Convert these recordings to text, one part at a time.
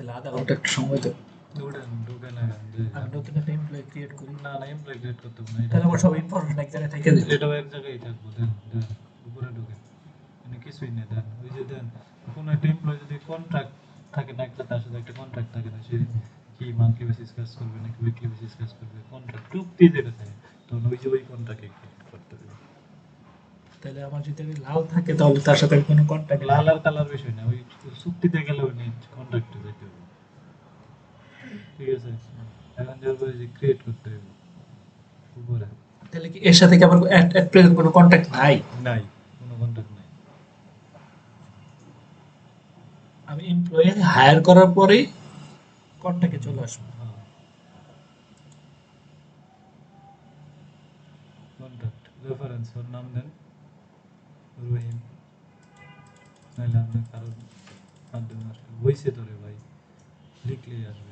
তাহলে আধা ঘন্টা একটু সময় দেবো। ঢুকে না যে আমি নতুন একটা এমপ্লয়ি ক্রিয়েট করি। না এমপ্লয়ি ক্রিয়েট করতে হবে না, তাহলে আমার সব ইনফরমেশন এক জায়গায় থেকে যাবে। এটাও এক জায়গায় থাকবো। দেন দেন উপরে ঢুকে মানে কিছুই নেই। দেন ওই যে দেন কোনো একটা এমপ্লয়ি যদি কন্ট্রাক্ট থাকে না, একটা তার সাথে একটা কন্ট্রাক্ট থাকে না, সে কি মান্থলি বেসিস কাজ করবে নাকি উইকলি বেসিস কাজ করবে, কন্ট্রাক্ট চুক্তি যেটা থাকে, তখন ওই যে ওই কন্ট্রাক্টে ক্রিয়েট করতে হবে। তাহলে আমার যদি আমি লাল থাকে তাহলে তার সাথে কোনো কন্ট্যাক্ট লাল আর কালার বিষয় না, ওই চুক্তিতে গেলে ওই কন্ট্রাক্টে যেতে হবে। ঠিক আছে, এখন যাবো যে ক্রিয়েট করতে হবে উপরে। তাহলে কি এর সাথে কি আমার এট প্রেজেন্ট কোনো কন্ট্যাক্ট নাই? নাই, কোনো কন্ট্রাক্ট নাই। আমি এমপ্লয়ি হায়ার করার পরেই কন্ট্যাক্টে চলে আসবো। কন্ট্রাক্ট রেফারেন্স ওর নাম দেন রহিম, নাহলে আপনার কারোর মাধ্যমে আসলে হয়েছে ধরে ভাই লিখলেই আসবে।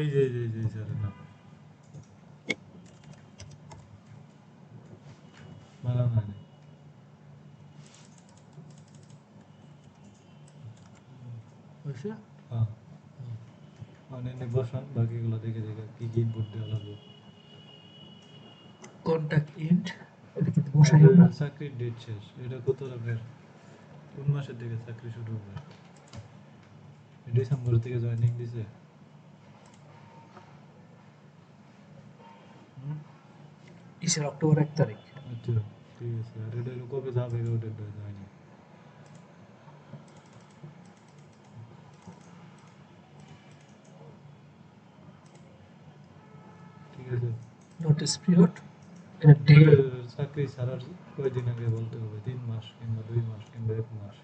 এই যে স্যারের নাম বানানো হয়নি। হ্যাঁ অনেক বসান, বাকিগুলো দেখে দেখে কি কি ইনপুট দেওয়া লাগবে। কন্ট্যাক্ট এন্ড এটা কিন্তু বসাই না। চাকরির ডেট শেষ, এটা কত আপনার কোন মাসের দিকে চাকরি শুরু হবে? ডিসেম্বর থেকে জয়েনিং দিছে। ইসের অক্টোবর 1 তারিখ। আচ্ছা ঠিক আছে, আর এটা কবে যাবে ওটা জয়েনিং? ঠিক আছে, নোটিস পিরিয়ড এটা ডে চাকরি ছাড়ার কয়দিন আগে বলতে হবে, 3 মাস কিংবা 2 মাস কিংবা 1 মাস।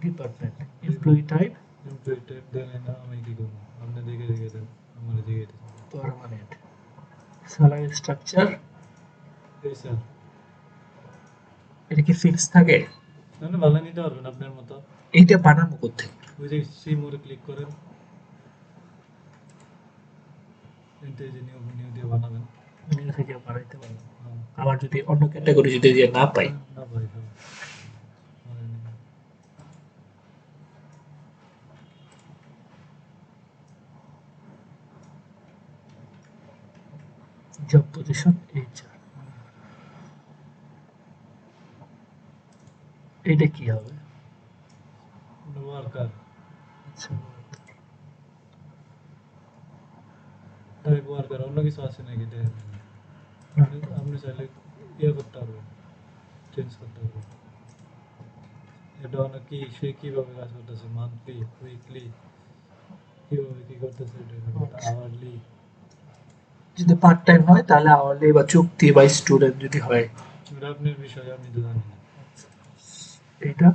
Department employee type employee type দেন না, আমি কি করবো? আপনি দেখে দেখে দেন, আমার দেখে দেন। পার্মানেন্ট স্যালারি স্ট্রাকচার এই স্যার এটা কি ফিক্স থাকে? আপনি ভালো নিতে পারবেন আপনার মতো। এইটা বানাবো কোথায়? ওই যে সি মোড়ে ক্লিক করেন, এতে যে নিউ নিউ দিয়ে বানাবেন। নিউ থেকে বানাইতে পারবো। আবার যদি অন্য ক্যাটাগরি যদি দিয়ে না পাই, না ভাই হ্যাঁ মানে জব পজিশন এইচআর এটা কি হবে? ওয়ার্কার আচ্ছা টাইপ ওয়ার্কার, অন্য কিছু আছে নাকি দেখেন। আপনি চাইলে ইয়ে করতে পারবেন, চেঞ্জ করতে পারবেন। এটা অনেক কি সে কিভাবে কাজ করতেছে, মান্থলি উইকলি কিভাবে কি করতেছে, এটা আওয়ারলি। যদি পার্ট টাইম হয় তাহলে আওয়ারলি বা চুক্তি বা স্টুডেন্ট যদি হয় এটা আপনার বিষয়, আমি তো জানি না। এটা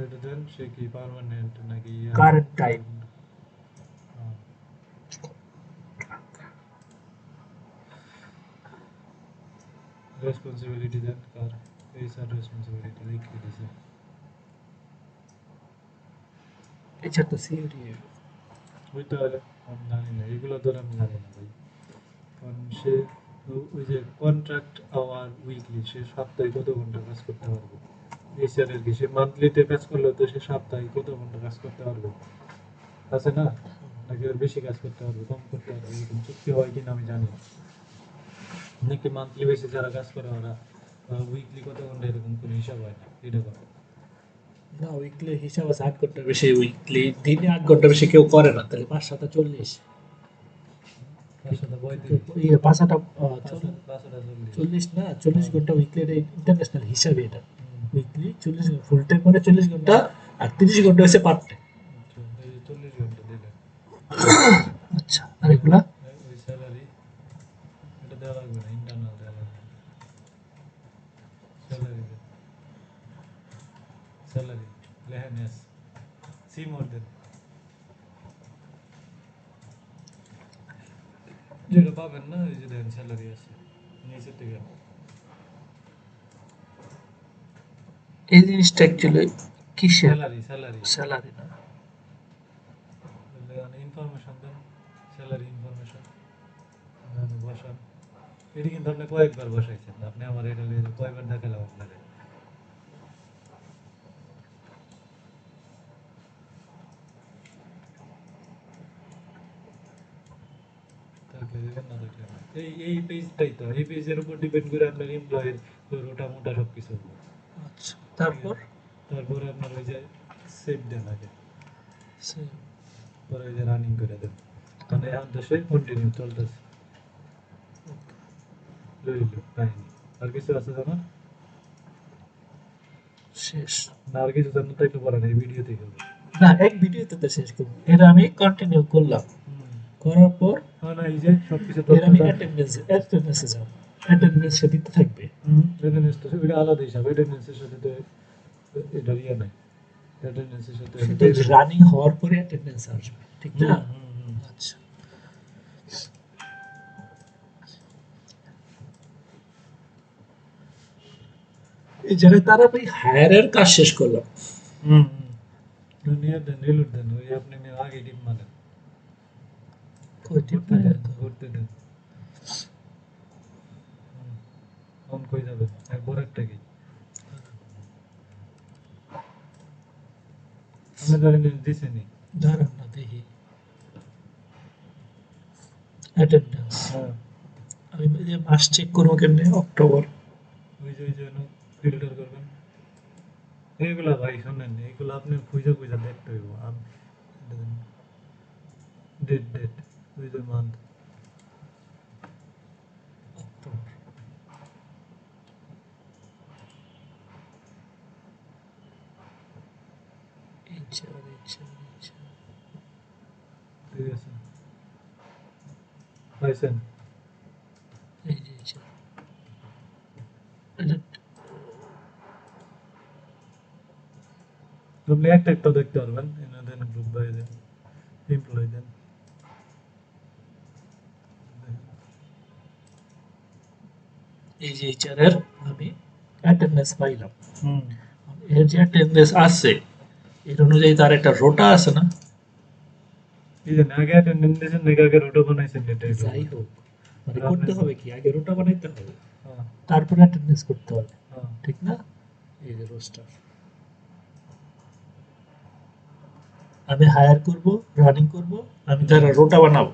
এটা দেন সে কি পার্মানেন্ট নাকি কারেন্ট টাইম রেসপন্সিবিলিটি দেন কার, এই স্যার রেসপন্সিবিলিটি লিখে দিয়েছে। এইচআর তো সিওরি বুঝতে পারলে আমি জানি না, এগুলো ধরে আমি জানি না ভাই। কারণ সে ওই যে কন্ট্রাক্ট আওয়ার উইকলি, সে সপ্তাহে কত ঘন্টা কাজ করতে পারবে? এই স্যারের কি সে মান্থলিতে কাজ করলে তো সে সপ্তাহে কত ঘন্টা কাজ করতে পারবে? আছে না, নাকি ওর বেশি কাজ করতে পারবে, কম করতে পারবে, এরকম চুক্তি হয় কিনা আমি জানি না। নাকি মান্থলি বেসিস যারা কাজ করে ওরা উইকলি কত ঘন্টা এরকম কোনো হিসাব হয় না, এটা কথা। না উইকলি হিসাব আছে 8 ঘন্টার বেশি, উইকলি দিনে 8 ঘন্টার বেশি কেউ করে না, তাহলে 5 7 40 পাঁচাটা 40 না 40 ঘন্টা উইকলি, এটা ইন্টারন্যাশনাল হিসাবে এটা উইকলি 40 ফুল টাইম মানে 40 ঘন্টা আর 30 ঘন্টা হচ্ছে পার্ট টাইম। 40 ঘন্টা দিলে আচ্ছা আর এগুলা ওই স্যালারি এটা দেওয়া লাগবে না, ইন্টারনাল দেওয়া লাগবে। স্যালারি স্যালারি লেহেন এস সি মোর দেন, যেটা পাবেন না ওই যে দেন স্যালারি আছে নিচের দিকে। এই জিনিসটা অ্যাকচুয়ালি কিসের? স্যালারি স্যালারি স্যালারি না ইনফরমেশন দেন, স্যালারি ইনফরমেশন বসান। এটি কিন্তু আপনি কয়েকবার বসাইছেন, আপনি আমার এটা নিয়ে কয়বার দেখালাম আপনারে। থাকলে দিবেন, না থাকলে না। এই পেজটাই তো, এই পেজের উপর ডিপেন্ড করে আপনার এমপ্লয়ের রোটা মোটা সবকিছু হবে। আচ্ছা, ঠিক তারপর আছে? তারপরে আপনার ওই যে সেভ দেন আগে, সে- পরে ওই যে রানিং করে দেন, মানে এখন তো সে কন্টিনিউ চলতেছে। রইল কাহিনী। আর কিছু আছে জানার? শেষ না আর কিছু জানার থাকলে পরে না, এই ভিডিও থেকে হবে। না, এক ভিডিওতে তো শেষ করবো। এর আমি কন্টিনিউ করলাম, করার পর না এই যে সবকিছু এর আমি তথ্য অ্যাটেন্ডেন্সে যাব, অ্যাটেন্ডেন্স দিতে থাকবে। অ্যাটেন্ডেন্স তো ওইটা আলাদা হিসাব, অ্যাটেন্ডেন্সের সাথে তো এটা ইয়ে নাই, অ্যাটেন্ডেন্সের সাথে সেটা রানিং হওয়ার পরে অ্যাটেন্ডেন্স আসবে, ঠিক না? আচ্ছা, এই জায়গায় তারা আমি হায়ারের কাজ শেষ করলাম। নিয়ে দেন, রিলোড দেন, ওই আপনি আগে টিপ মারেন, কই টিপ ঘুরতে দেন, ঘুরতে দেন। অন কই যাবে একবার একটা কি আপনি ধরেন দিছেনি। দাঁড়ান না দেখি অ্যাটেন্ডেন্স। হ্যাঁ আমি এই যে মাস চেক করবো কেমনে? অক্টোবর। ওই যে ফিল্টার করবেন এইগুলা ভাই, শোনেন এইগুলো আপনি খুঁজে খুঁজে দেখতে হইব। ডেট ডেট ওই যে মান্থ, অক্টোবর, HR, HR। ঠিক আছে পাইছেন? এই যে HR, এটা আপনি একটা একটা দেখতে পারবেন, এনে দেন গ্রুপ বাই দেন, এমপ্লয় দেন। এই যে HR এর আমি অ্যাটেন্ডেন্স পাইলাম। এর যে অ্যাটেন্ডেন্স আছে এর অনুযায়ী তার একটা রোটা আছে না? এই যে আগে অ্যাটেন্ডেন্স দিয়েছেন নাকি আগে রোটো বানাইছেন, এটাই যাই হোক, মানে করতে হবে কি, আগে রোটা বানাইতে হবে, হ্যাঁ তারপরে অ্যাটেন্ডেন্স করতে হবে, হ্যাঁ ঠিক না? এই যে রোস্টার আমি হায়ার করব, রানিং করব, আমি তার রোটা বানাবো।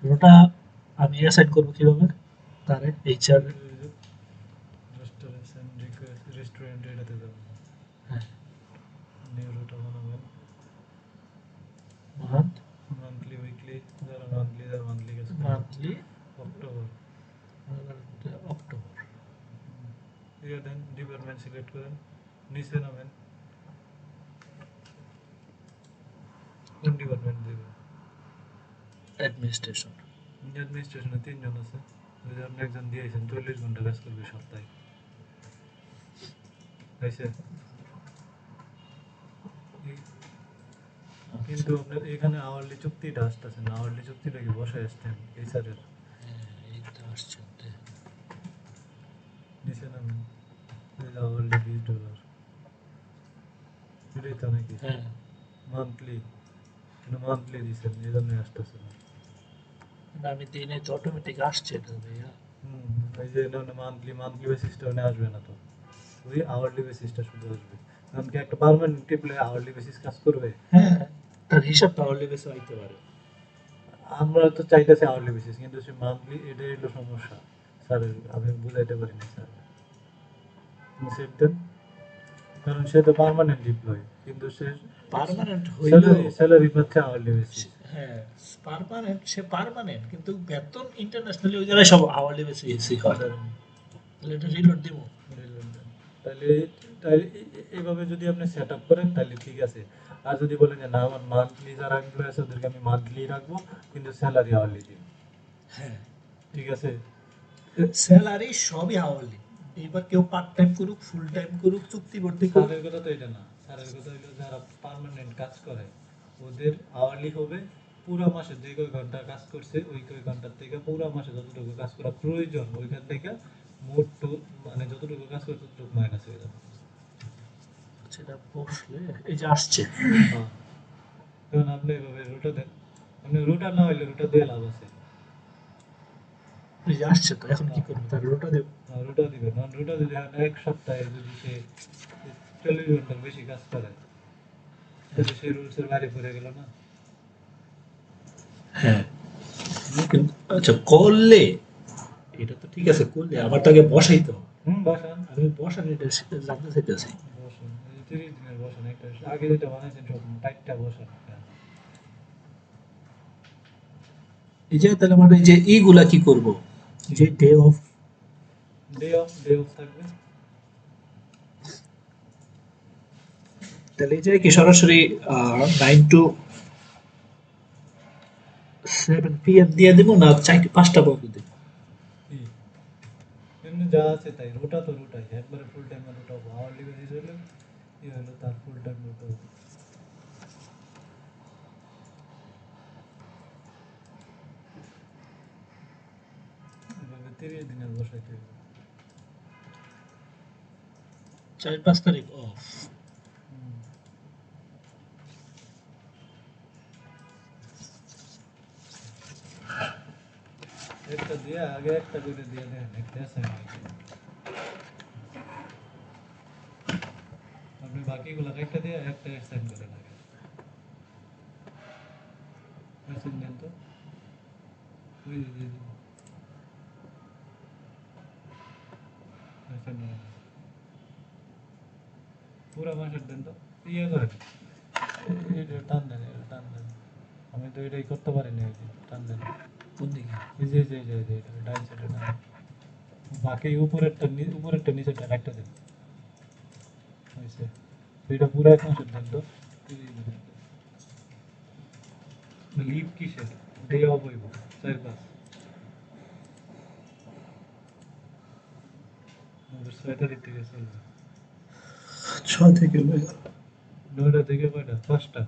রোটা আমি অ্যাসাইন করব কিভাবে? তারে HR, রেস্টুরেন্ট এটাতে যাবেন, হ্যাঁ, নিউ রোটা বানাবেন। মান্থ, মান্থলি উইকলি, যারা মান্থলি যারা মান্থলি কাজ করে। Monthly, October October. ইয়ে দেন, ডিপার্টমেন্ট সিলেক্ট করেন, নিচে নামেন, কোন ডিপার্টমেন্ট দেবেন। অ্যাডমিনিস্ট্রেশন। অ্যাডমিনিস্ট্রেশনে 3 জন আছে, যদি আপনি একজন দিয়েছেন 40 ঘন্টা কাজ করবে সপ্তাহে, হয়েছে। কিন্তু আপনার এখানে আওয়ারলি চুক্তিটা আসতেছে না, আওয়ারলি চুক্তিটা কি বসায় আসতেন এইচআরের। এইটা আসছে নিচে নামেন, আওয়ারলি $20, এটাই তো নাকি হ্যাঁ, মান্থলি, মান্থলি দিচ্ছেন এই জন্যই আসতেছে না। আমি দিনে তো অটোমেটিক আসছে এটা ভাইয়া। এই যে মান্থলি মান্থলি বেসিসটা মানে আসবে না তো, ওই আওয়ারলি বেসিসটা শুধু আসবে। কারণ কি একটা পার্মানেন্ট টিপলে আওয়ারলি বেসিস কাজ করবে। হ্যাঁ, তার হিসাবটা অনলি বেসে হইতে পারে। আমরা তো চাইতেছি আওয়ারলি বেসিস, কিন্তু সে মান্থলি, এটাই হলো সমস্যা। স্যার আমি বুঝাইতে পারিনি স্যার, সেভ দেন। কারণ সে তো পার্মানেন্ট এমপ্লয়ি, কিন্তু সে পার্মানেন্ট হইলেও, স্যালারি পাচ্ছে আওয়ারলি বেসিস। হ্যাঁ পার্মানেন্ট, সে পার্মানেন্ট কিন্তু বেতন ইন্টারন্যাশনালি ওই জায়গায় সব আওয়ারলি বেসিসই হয়। তাহলে এটা রিলোড দিব। তাহলে তাহলে এইভাবে যদি আপনি সেট আপ করেন তাহলে ঠিক আছে। আর যদি বলেন যে না আমার মান্থলি যারা এমপ্লয় আছে ওদেরকে আমি মান্থলি রাখবো কিন্তু স্যালারি আওয়ারলি দিব, হ্যাঁ, ঠিক আছে। স্যালারি সবই আওয়ারলি। এবার কেউ পার্ট টাইম করুক, ফুল টাইম করুক, চুক্তিবদ্ধ করুক, স্যারের কথা তো এটা না, স্যারের কথা হলো যারা পার্মানেন্ট কাজ করে ওদের আওয়ারলি হবে পুরো মাসে যে কয় ঘন্টা কাজ করছে ওই কয় ঘন্টার থেকে পুরো মাসে যতটুকু কাজ করা প্রয়োজন ওইখান থেকে মোট মানে যতটুকু কাজ করে ততটুকু মাইনাস হয়ে যাবে। সেটা বসলে এই যে আসছে। হ্যাঁ, কারণ আপনি এভাবে রুটা দেন, আপনি রুটা না হইলে রুটা দিয়ে লাভ আছে। এই যে আসছে তো, এখন কি করবো? তার রোটা দেব। রোটা দিবে নন রোটা দিলে এক সপ্তাহে যদি সে 40 ঘন্টার বেশি কাজ করে তাহলে সে রুলসের বাইরে পড়ে গেল না। হ্যাঁ, কিন্তু আচ্ছা করলে এটা তো ঠিক আছে, করলে আবার তাকে বসাইতে হবে। বসান আমি বসান এটা জানতে চাইতেছি। বসান এই 30 দিনের বসান একটা আগে যেটা বানাইছেন সব টাইটটা বসান এই যে তাহলে আমার এই যে ইগুলা কি করব, যে ডে অফ থাকবে। তাহলে এই যে কি সরাসরি 9 to 7 PM দিয়ে দেবো, না 4-5টা পর্যন্ত দেবো? এমনি যা আছে তাই রোটা তো রোটাই একবারে ফুল টাইম রোটা হবো আওয়ারলি বেসিস হলে এই হলো তার ফুল টাইম রোটা হবো। এভাবে 30 দিনের বসাইতে হবে। 4-5 তারিখ অফ। একটা দিয়ে আগে একটা করে দিয়ে দেন একটা অ্যাসাইনমেন্ট আপনি বাকিগুলো একটা দিয়ে একটা অ্যাসাইন করে লাগে অ্যাসাইন দেন তো ওই যে অ্যাসাইন পুরো মাসের দেন তো ইয়ে করেন এটা টান দেন এটা টান দেন আমি তো এটাই করতে পারিনি এই যে টান দেন কোন দিকে? এই যে এটা ডাইন সাইডে টান বাকি উপরেরটা নিচেরটা একটা দেন হয়েছে এটা পুরো এক মাসের দেন তো লিভ কিসের ডে অফ হইব 4-5 আমাদের 6 তারিখ থেকে চলবে 6 থেকে হয়ে গেল। 9টা থেকে কয়টা 5টা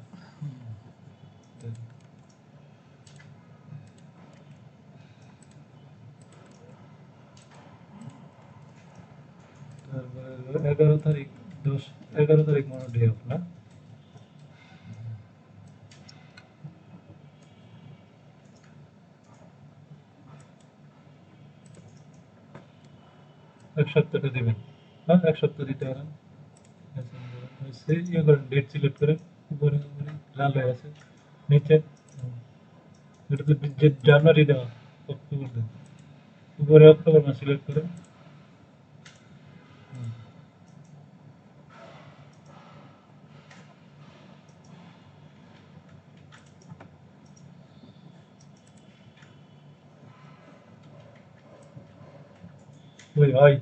তারপরে 11 তারিখ 11 তারিখ মনে ডে অফ না এক সপ্তাহটা দেবেন হ্যাঁ এক সপ্তাহ দিতে পারেন সেই ইয়ে করেন ডেট সিলেক্ট করেন উপরে উপরে লাল হয়ে আছে নিচে এটা তো জানুয়ারি দেওয়া অক্টোবর দেন উপরে অক্টোবর মাস সিলেক্ট করেন ওই হয়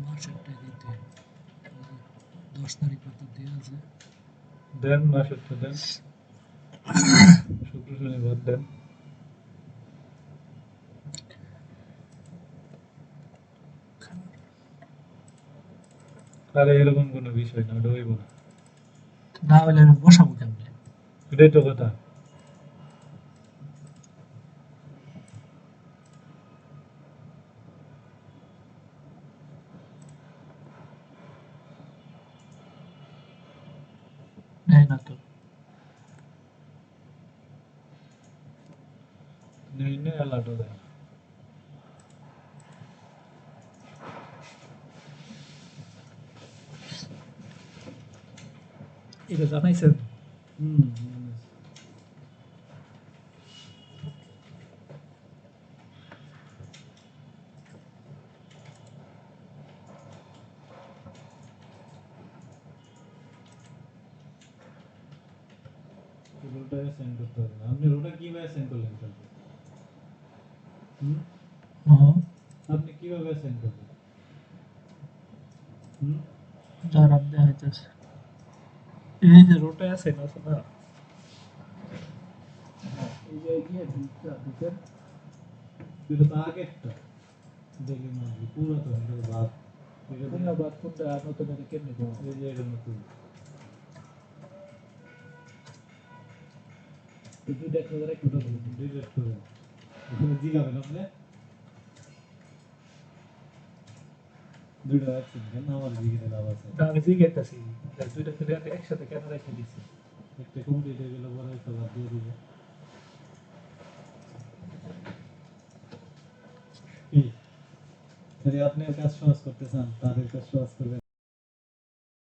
মাসেরটা দিতে 10 তারিখ পর্যন্ত দেওয়া আছে। দেন মাসেরটা দেন শুক্র শনিবার দেন তাহলে এরকম কোনো বিষয় না ওটা হইব না না হলে আমি বসাবো কেমনে? এটাই তো কথা নেয় না তো। নেই নেই আল্লাহটা দেয় এটা জানাইছেন? হুম রোটা সেন্ড করতে হবে না আপনি রোটা কিভাবে সেন্ড করলেন কালকে হ্যাঁ, আপনি কিভাবে সেন্ড করবেন দাঁড়ান দেখাইতেছে। এই যে রোটা আছে না, আছে না? এই যে গিয়ে ঢুকেন। এটা তো আগেরটা দেখি না পুরাতন এটা তো বাদ এটা তো কোনটা বাদ কোনটা নতুন, এটা কেমনে করবো? এই যে এটা নতুন তো দুইটা করে একটা করে ডিলিট করে ওখানে জিগাবেন আপনি দুইটা রাখছেন কেন আমার জিগে লাভ আছে তা আমি জিজ্ঞাসা দুইটা করে একসাথে কেন রেখে দিচ্ছি একটা কমপ্লিট হয়ে গেলে পরে একটা বাদ দিয়ে দিবে কি যদি আপনি কাজ সহজ করতে চান তাদের কাজ সহজ করবেন